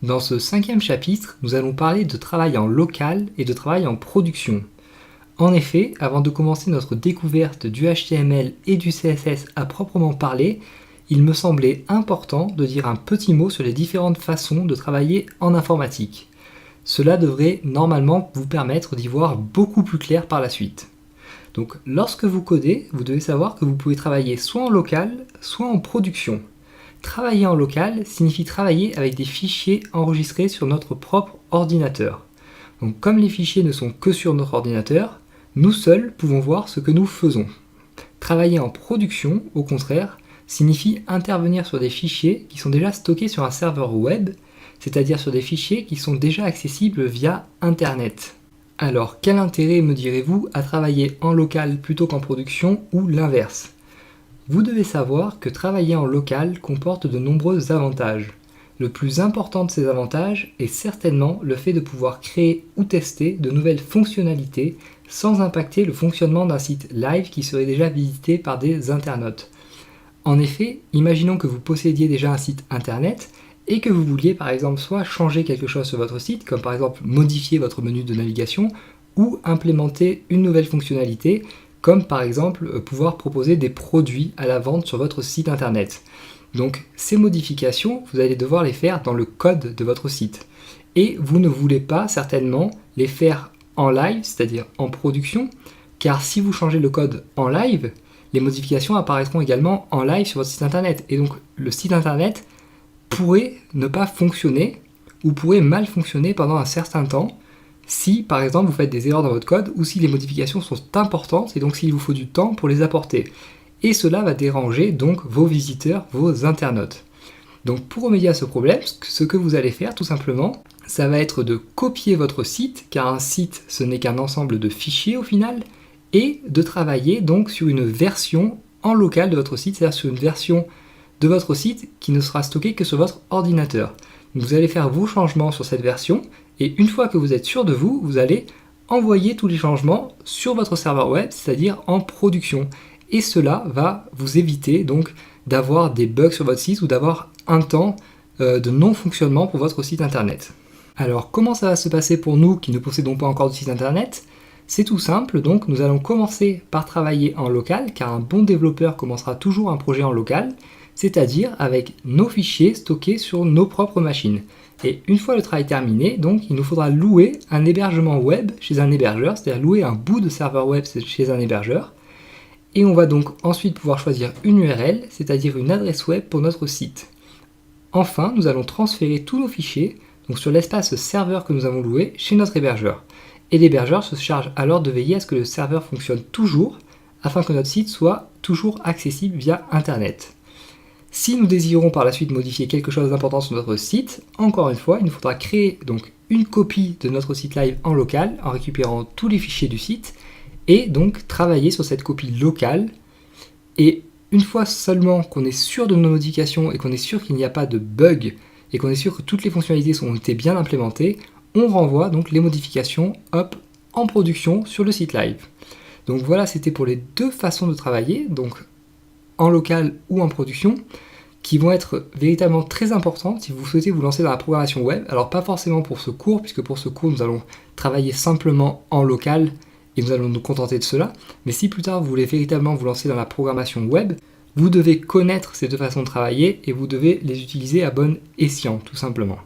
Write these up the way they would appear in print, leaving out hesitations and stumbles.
Dans ce 5e chapitre, nous allons parler de travail en local et de travail en production. En effet, avant de commencer notre découverte du HTML et du CSS à proprement parler, il me semblait important de dire un petit mot sur les différentes façons de travailler en informatique. Cela devrait normalement vous permettre d'y voir beaucoup plus clair par la suite. Donc lorsque vous codez, vous devez savoir que vous pouvez travailler soit en local, soit en production. Travailler en local signifie travailler avec des fichiers enregistrés sur notre propre ordinateur. Donc comme les fichiers ne sont que sur notre ordinateur, nous seuls pouvons voir ce que nous faisons. Travailler en production, au contraire, signifie intervenir sur des fichiers qui sont déjà stockés sur un serveur web, c'est-à-dire sur des fichiers qui sont déjà accessibles via Internet. Alors, quel intérêt, me direz-vous, à travailler en local plutôt qu'en production ou l'inverse ? Vous devez savoir que travailler en local comporte de nombreux avantages. Le plus important de ces avantages est certainement le fait de pouvoir créer ou tester de nouvelles fonctionnalités sans impacter le fonctionnement d'un site live qui serait déjà visité par des internautes. En effet, imaginons que vous possédiez déjà un site internet et que vous vouliez par exemple soit changer quelque chose sur votre site, comme par exemple modifier votre menu de navigation, ou implémenter une nouvelle fonctionnalité, comme par exemple pouvoir proposer des produits à la vente sur votre site internet. Donc ces modifications, vous allez devoir les faire dans le code de votre site. Et vous ne voulez pas certainement les faire en live, c'est-à-dire en production, car si vous changez le code en live, les modifications apparaîtront également en live sur votre site internet. Et donc le site internet pourrait ne pas fonctionner ou pourrait mal fonctionner pendant un certain temps si par exemple vous faites des erreurs dans votre code ou si les modifications sont importantes et donc s'il vous faut du temps pour les apporter. Et cela va déranger donc vos visiteurs, vos internautes. Donc pour remédier à ce problème, ce que vous allez faire tout simplement, ça va être de copier votre site, car un site ce n'est qu'un ensemble de fichiers au final, et de travailler donc sur une version en local de votre site, c'est-à-dire sur une version de votre site qui ne sera stockée que sur votre ordinateur. Vous allez faire vos changements sur cette version, et une fois que vous êtes sûr de vous, vous allez envoyer tous les changements sur votre serveur web, c'est-à-dire en production. Et cela va vous éviter donc d'avoir des bugs sur votre site ou d'avoir un temps de non-fonctionnement pour votre site internet. Alors comment ça va se passer pour nous qui ne possédons pas encore de site internet ? C'est tout simple, donc nous allons commencer par travailler en local, car un bon développeur commencera toujours un projet en local, c'est-à-dire avec nos fichiers stockés sur nos propres machines. Et une fois le travail terminé, donc il nous faudra louer un hébergement web chez un hébergeur, c'est-à-dire louer un bout de serveur web chez un hébergeur. Et on va donc ensuite pouvoir choisir une URL, c'est-à-dire une adresse web pour notre site. Enfin, nous allons transférer tous nos fichiers donc sur l'espace serveur que nous avons loué chez notre hébergeur. Et l'hébergeur se charge alors de veiller à ce que le serveur fonctionne toujours, afin que notre site soit toujours accessible via Internet. Si nous désirons par la suite modifier quelque chose d'important sur notre site, encore une fois, il nous faudra créer donc une copie de notre site live en local, en récupérant tous les fichiers du site, et donc travailler sur cette copie locale. Et une fois seulement qu'on est sûr de nos modifications et qu'on est sûr qu'il n'y a pas de bug, et qu'on est sûr que toutes les fonctionnalités ont été bien implémentées, on renvoie donc les modifications en production sur le site live. Donc voilà, c'était pour les deux façons de travailler, donc en local ou en production, qui vont être véritablement très importantes si vous souhaitez vous lancer dans la programmation web. Alors pas forcément pour ce cours, puisque pour ce cours nous allons travailler simplement en local et nous allons nous contenter de cela, mais si plus tard vous voulez véritablement vous lancer dans la programmation web, vous devez connaître ces deux façons de travailler et vous devez les utiliser à bon escient, tout simplement.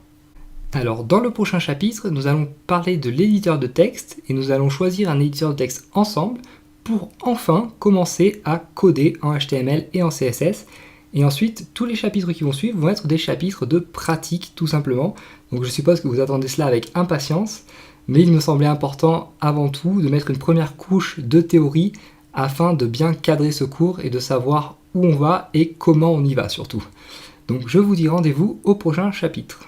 Alors dans le prochain chapitre, nous allons parler de l'éditeur de texte et nous allons choisir un éditeur de texte ensemble pour enfin commencer à coder en HTML et en CSS. Et ensuite, tous les chapitres qui vont suivre vont être des chapitres de pratique tout simplement. Donc je suppose que vous attendez cela avec impatience, mais il me semblait important avant tout de mettre une première couche de théorie afin de bien cadrer ce cours et de savoir où on va et comment on y va surtout. Donc je vous dis rendez-vous au prochain chapitre.